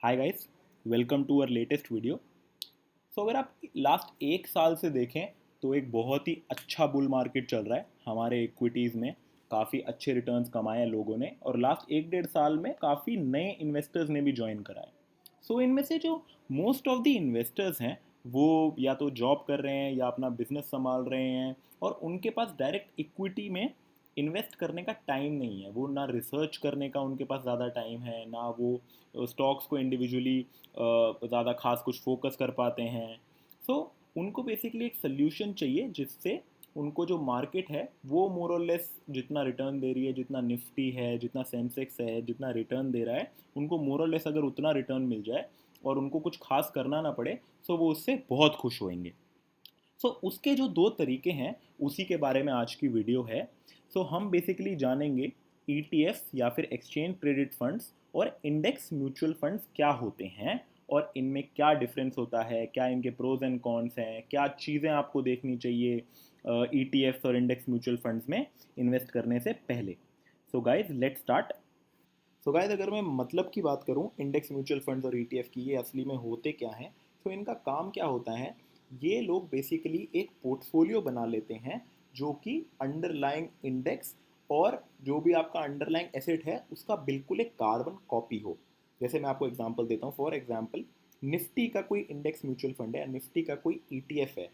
Hi guys, welcome to our latest video. अगर आप last एक साल से देखें तो एक बहुत ही अच्छा बुल मार्केट चल रहा है हमारे इक्विटीज़ में। काफ़ी अच्छे रिटर्न्स कमाए हैं लोगों ने और लास्ट एक डेढ़ साल में काफ़ी नए इन्वेस्टर्स ने भी ज्वाइन करा है। इनमें से जो मोस्ट ऑफ द इन्वेस्टर्स हैं वो या तो जॉब कर रहे हैं या अपना बिजनेस संभाल रहे हैं और उनके पास डायरेक्ट इक्विटी में इन्वेस्ट करने का टाइम नहीं है। वो ना रिसर्च करने का उनके पास ज़्यादा टाइम है, ना वो स्टॉक्स को इंडिविजुअली ज़्यादा खास कुछ फोकस कर पाते हैं। उनको बेसिकली एक सोल्यूशन चाहिए जिससे उनको जो मार्केट है वो मोर और लेस जितना रिटर्न दे रही है, जितना निफ्टी है, जितना सेंसेक्स है, जितना रिटर्न दे रहा है, उनको मोर और लेस अगर उतना रिटर्न मिल जाए और उनको कुछ खास करना ना पड़े तो वो उससे बहुत खुश होंगे। उसके जो दो तरीके हैं उसी के बारे में आज की वीडियो है। हम बेसिकली जानेंगे ईटीएफ या फिर एक्सचेंज ट्रेडेड फंड्स और इंडेक्स म्यूचुअल फंड्स क्या होते हैं और इनमें क्या डिफरेंस होता है, क्या इनके प्रोज एंड कॉन्स हैं, क्या चीज़ें आपको देखनी चाहिए ईटीएफ और इंडेक्स म्यूचुअल फंड्स में इन्वेस्ट करने से पहले। Guys let's start. गाइज अगर मैं मतलब की बात करूं इंडेक्स म्यूचुअल फंड्स और ईटीएफ की, ये असली में होते क्या हैं। इनका काम क्या होता है, ये लोग बेसिकली एक पोर्टफोलियो बना लेते हैं जो कि अंडरलाइंग इंडेक्स और जो भी आपका अंडरलाइंग एसेट है उसका बिल्कुल एक कार्बन कॉपी हो। जैसे मैं आपको एग्जांपल देता हूँ, फॉर एग्जांपल निफ्टी का कोई इंडेक्स म्यूचुअल फंड है या निफ्टी का कोई ईटीएफ है।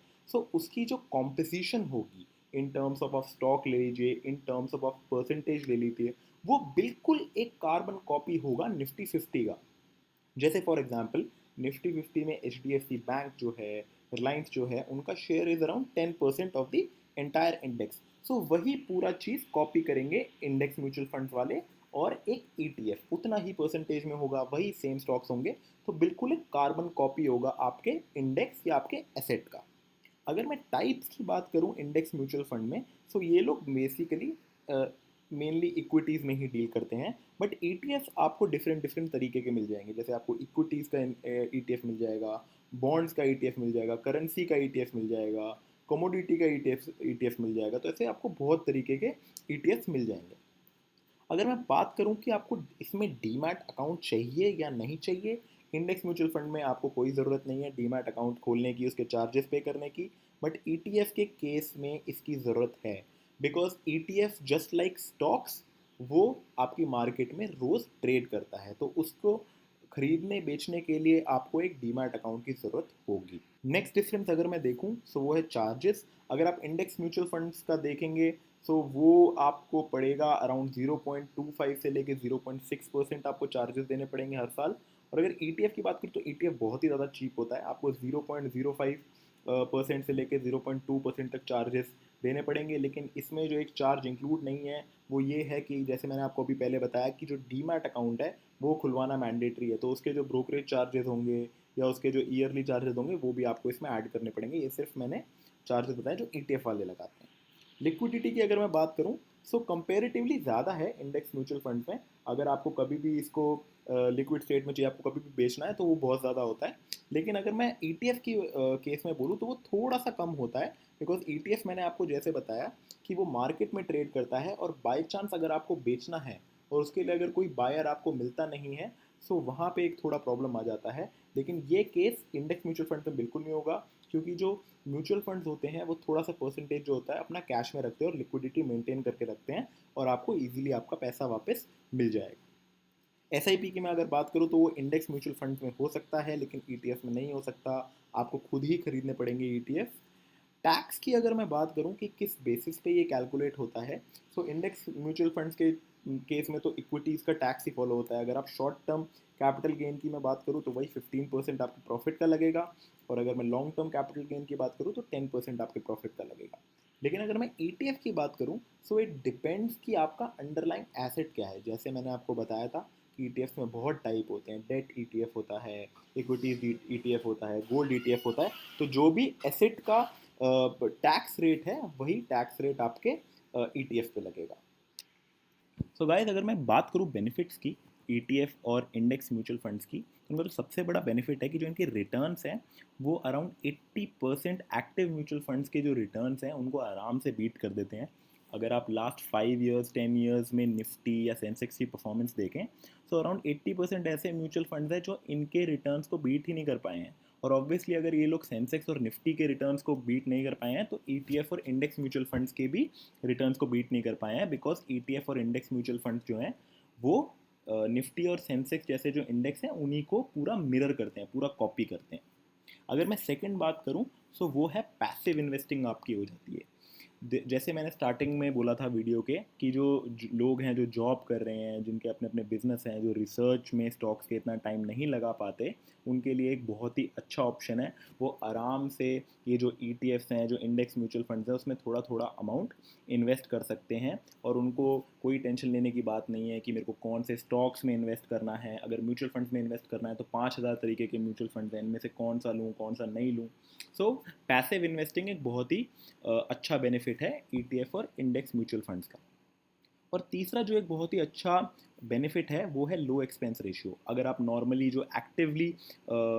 उसकी जो कॉम्पोजिशन होगी इन टर्म्स ऑफ स्टॉक ले लीजिए, इन टर्म्स ऑफ परसेंटेज ले लीजिए, वो बिल्कुल एक कार्बन कॉपी होगा निफ्टी 50 का। जैसे फॉर एग्जांपल निफ्टी 50 में H D F C bank जो है, रिलायंस जो है, उनका share is around 10% of the entire index. वही पूरा चीज़ कॉपी करेंगे इंडेक्स म्यूचुअल फंड्स वाले और एक ईटीएफ उतना ही परसेंटेज में होगा, वही सेम स्टॉक्स होंगे। बिल्कुल एक कार्बन कॉपी होगा आपके इंडेक्स या आपके एसेट का। अगर मैं टाइप्स की बात करूं इंडेक्स म्यूचुअल फंड में, ये लोग बेसिकली मेनली इक्विटीज़ में ही डील करते हैं। बट ईटीएफ आपको डिफरेंट डिफरेंट तरीके के मिल जाएंगे। जैसे आपको इक्विटीज़ का ईटीएफ मिल जाएगा, बॉन्ड्स का ईटीएफ मिल जाएगा, करेंसी का ईटीएफ मिल जाएगा, कमोडिटी का ईटीएफ मिल जाएगा। तो ऐसे आपको बहुत तरीके के ईटीएफ मिल जाएंगे। अगर मैं बात करूं कि आपको इसमें डीमैट अकाउंट चाहिए या नहीं चाहिए, इंडेक्स म्यूचुअल फंड में आपको कोई ज़रूरत नहीं है डीमैट अकाउंट खोलने की, उसके चार्जेस पे करने की। बट ईटीएफ के केस में इसकी ज़रूरत है, because ETF just like stocks, वो आपकी मार्केट में रोज़ ट्रेड करता है, तो उसको खरीदने बेचने के लिए आपको एक डीमैट अकाउंट की ज़रूरत होगी। नेक्स्ट डिफरेंस अगर मैं देखूं वो है चार्जेस। अगर आप इंडेक्स म्यूचुअल फंड्स का देखेंगे वो आपको पड़ेगा अराउंड 0.25 से लेके 0.6% आपको चार्जेस देने पड़ेंगे हर साल। और अगर ईटीएफ की बात करें तो ईटीएफ बहुत ही ज़्यादा चीप होता है, आपको 0.05% से लेके 0.2% तक चार्जेस देने पड़ेंगे। लेकिन इसमें जो एक चार्ज इंक्लूड नहीं है वो ये है कि जैसे मैंने आपको अभी पहले बताया कि जो डीमैट अकाउंट है वो खुलवाना मैंडेटरी है, तो उसके जो ब्रोकरेज चार्जेस होंगे या उसके जो ईयरली चार्जेस होंगे वो भी आपको इसमें ऐड करने पड़ेंगे। ये सिर्फ मैंने चार्जेस बताए जो ईटीएफ वाले लगाते हैं। लिक्विडिटी की अगर मैं बात करूं कंपेरेटिवली ज़्यादा है इंडेक्स म्यूचुअल फंड में। अगर आपको कभी भी इसको लिक्विड स्टेट में चाहिए, आपको कभी भी बेचना है, तो वो बहुत ज़्यादा होता है। लेकिन अगर मैं ईटीएफ की केस में बोलूँ तो वो थोड़ा सा कम होता है, बिकॉज ईटीएफ मैंने आपको जैसे बताया कि वो मार्केट में ट्रेड करता है और बाई चांस अगर आपको बेचना है और उसके लिए अगर कोई बायर आपको मिलता नहीं है वहाँ पे एक थोड़ा प्रॉब्लम आ जाता है। लेकिन ये केस इंडेक्स म्यूचुअल फंड में बिल्कुल नहीं होगा, क्योंकि जो म्यूचुअल फंड्स होते हैं वो थोड़ा सा परसेंटेज जो होता है अपना कैश में रखते हैं और लिक्विडिटी मेंटेन करके रखते हैं और आपको इजीली आपका पैसा वापस मिल जाएगा। एसआईपी की मैं अगर बात करूँ तो वो इंडेक्स म्यूचुअल फंड में हो सकता है लेकिन ईटीएफ में नहीं हो सकता, आपको खुद ही खरीदने पड़ेंगे ईटीएफ। टैक्स की अगर मैं बात करूं कि किस बेसिस पे ये कैलकुलेट होता है, इंडेक्स म्यूचुअल फंड्स के केस में तो इक्विटीज़ का टैक्स ही फॉलो होता है। अगर आप शॉर्ट टर्म कैपिटल गेन की मैं बात करूं तो वही 15% आपके प्रॉफिट का लगेगा, और अगर मैं लॉन्ग टर्म कैपिटल गेन की बात करूं तो 10% आपके प्रॉफिट का लगेगा। लेकिन अगर मैं ईटीएफ की बात करूं इट डिपेंड्स कि आपका अंडरलाइंग एसेट क्या है। जैसे मैंने आपको बताया था कि ईटीएफ में बहुत टाइप होते हैं, डेट ईटीएफ होता है, इक्विटीज ईटीएफ होता है, गोल्ड ईटीएफ होता है। तो जो भी एसेट का टैक्स रेट है वही टैक्स रेट आपके ईटीएफ पे लगेगा। गाइस अगर मैं बात करूँ बेनिफिट्स की ईटीएफ और इंडेक्स म्यूचुअल फंड्स की, तो उनका जो सबसे बड़ा बेनिफिट है कि जो इनके रिटर्न्स हैं वो अराउंड 80% एक्टिव म्यूचुअल फंड्स के जो रिटर्न्स हैं उनको आराम से बीट कर देते हैं। अगर आप लास्ट 5 ईयर्स 10 ईयर्स में निफ्टी या सेंसेक्स की परफॉर्मेंस देखें तो अराउंड 80% ऐसे म्यूचुअल फंड्स हैं जो इनके रिटर्न्स को बीट ही नहीं कर पाए हैं। और ऑब्वियसली अगर ये लोग सेंसेक्स और निफ्टी के रिटर्न्स को बीट नहीं कर पाए हैं तो ईटीएफ और इंडेक्स म्यूचुअल फंड्स के भी रिटर्न्स को बीट नहीं कर पाए हैं, बिकॉज ईटीएफ और इंडेक्स म्यूचुअल फंड्स जो हैं वो निफ्टी और सेंसेक्स जैसे जो इंडेक्स हैं उन्हीं को पूरा मिरर करते हैं, पूरा कॉपी करते हैं। अगर मैं सेकंड बात करूं तो वो है पैसिव इन्वेस्टिंग आपकी हो जाती है। जैसे मैंने स्टार्टिंग में बोला था वीडियो के कि जो लोग हैं जो जॉब कर रहे हैं, जिनके अपने अपने बिजनेस हैं, जो रिसर्च में स्टॉक्स के इतना टाइम नहीं लगा पाते, उनके लिए एक बहुत ही अच्छा ऑप्शन है। वो आराम से ये जो ईटीएफ्स हैं, जो इंडेक्स म्यूचुअल फंड्स हैं, उसमें थोड़ा थोड़ा अमाउंट इन्वेस्ट कर सकते हैं और उनको कोई टेंशन लेने की बात नहीं है कि मेरे को कौन से स्टॉक्स में इन्वेस्ट करना है। अगर म्यूचुअल फंड्स में इन्वेस्ट करना है तो 5,000 तरीके के म्यूचुअल फंड्स हैं, इनमें से कौन सा लूँ कौन सा नहीं लूँ। सो पैसिव इन्वेस्टिंग एक बहुत ही अच्छा बेनिफिट है ईटीएफ और इंडेक्स म्यूचुअल फंड्स का। और तीसरा जो एक बहुत ही अच्छा बेनिफिट है वो है लो एक्सपेंस रेशियो। अगर आप नॉर्मली जो एक्टिवली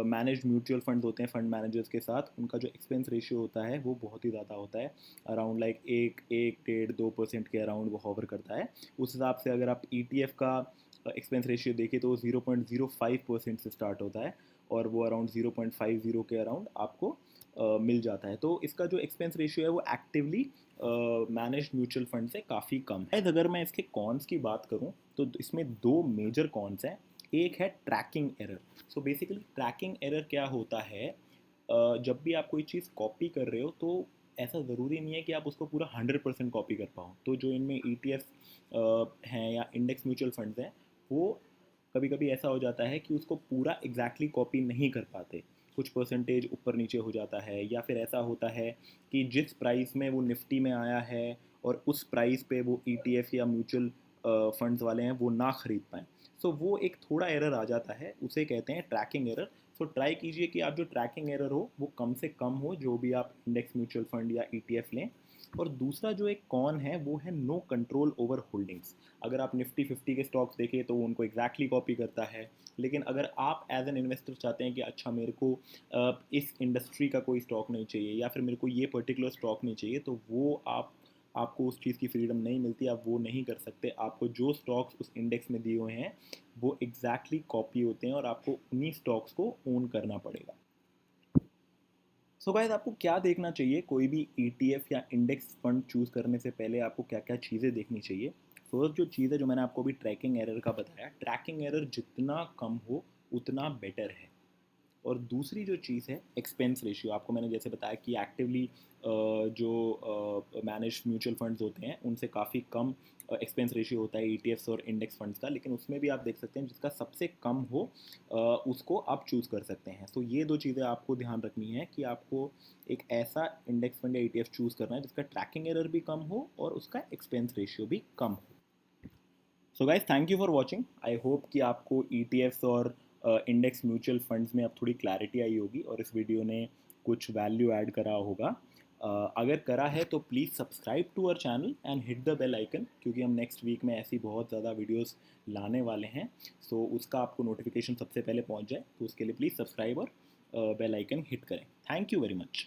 मैनेज्ड म्यूचुअल फंड्स होते हैं फंड मैनेजर्स के साथ, उनका जो एक्सपेंस रेशियो होता है वो बहुत ही ज़्यादा होता है, अराउंड लाइक 1-1.5-2% के अराउंड वो हॉवर करता है। उस हिसाब से अगर आप ईटीएफ का एक्सपेंस रेशियो देखें तो वो 0.05% से स्टार्ट होता है और वो अराउंड 0.50 के अराउंड आपको मिल जाता है। तो इसका जो एक्सपेंस रेशियो है वो एक्टिवली मैनेज म्यूचुअल फंड से काफ़ी कम है। अगर मैं इसके कॉन्स की बात करूं तो इसमें दो मेजर कॉन्स हैं। एक है tracking error. So basically tracking error क्या होता है, जब भी आप कोई चीज़ कॉपी कर रहे हो तो ऐसा ज़रूरी नहीं है कि आप उसको पूरा 100% कॉपी कर पाओ। तो जो इनमें ईटीएफ हैं या इंडेक्स म्यूचुअल फंड्स हैं वो कभी कभी ऐसा हो जाता है कि उसको पूरा एग्जैक्टली कॉपी नहीं कर पाते, कुछ परसेंटेज ऊपर नीचे हो जाता है, या फिर ऐसा होता है कि जिस प्राइस में वो निफ्टी में आया है और उस प्राइस पे वो ईटीएफ या म्यूचुअल फंड्स वाले हैं वो ना खरीद पाएँ। सो वो एक थोड़ा एरर आ जाता है, उसे कहते हैं ट्रैकिंग एरर। सो ट्राई कीजिए कि आप जो ट्रैकिंग एरर हो वो कम से कम हो जो भी आप इंडेक्स म्यूचुअल फंड या ईटीएफ लें। और दूसरा जो एक कॉन है वो है नो कंट्रोल ओवर होल्डिंग्स। अगर आप निफ्टी 50 के स्टॉक्स देखें तो वो उनको एग्जैक्टली कॉपी करता है, लेकिन अगर आप एज एन इन्वेस्टर चाहते हैं कि अच्छा मेरे को इस इंडस्ट्री का कोई स्टॉक नहीं चाहिए या फिर मेरे को ये पर्टिकुलर स्टॉक नहीं चाहिए, तो वो आपको उस चीज़ की फ्रीडम नहीं मिलती, आप वो नहीं कर सकते। आपको जो स्टॉक्स उस इंडेक्स में दिए हुए हैं वो एग्जैक्टली कॉपी होते हैं और आपको उन्हीं स्टॉक्स को ओन करना पड़ेगा। सो गाइस, आपको क्या देखना चाहिए कोई भी ईटीएफ या इंडेक्स फंड चूज़ करने से पहले आपको क्या क्या चीज़ें देखनी चाहिए। फर्स्ट जो चीज़ है जो मैंने आपको भी ट्रैकिंग एरर का बताया, ट्रैकिंग एरर जितना कम हो उतना बेटर है। और दूसरी जो चीज़ है एक्सपेंस रेशियो, आपको मैंने जैसे बताया कि एक्टिवली जो मैनेज म्यूचुअल फंड्स होते हैं उनसे काफ़ी कम एक्सपेंस रेशियो होता है ईटीएफ्स और इंडेक्स फंड्स का, लेकिन उसमें भी आप देख सकते हैं जिसका सबसे कम हो उसको आप चूज़ कर सकते हैं। तो ये दो चीज़ें आपको ध्यान रखनी है कि आपको एक ऐसा इंडेक्स फंड या ईटीएफ चूज़ करना है जिसका ट्रैकिंग एरर भी कम हो और उसका एक्सपेंस रेशियो भी कम हो। So guys, thank you for watching. I hope कि आपको ईटीएफ्स और इंडेक्स म्यूचुअल फंड्स में अब थोड़ी क्लैरिटी आई होगी और इस वीडियो ने कुछ वैल्यू ऐड करा होगा। अगर करा है तो please subscribe to our channel and hit the bell icon, क्योंकि हम नेक्स्ट वीक में ऐसी बहुत ज़्यादा वीडियोस लाने वाले हैं। सो उसका आपको नोटिफिकेशन सबसे पहले पहुंच जाए तो उसके लिए प्लीज़ सब्सक्राइब और बेल आइकन हिट करें। Thank you very much.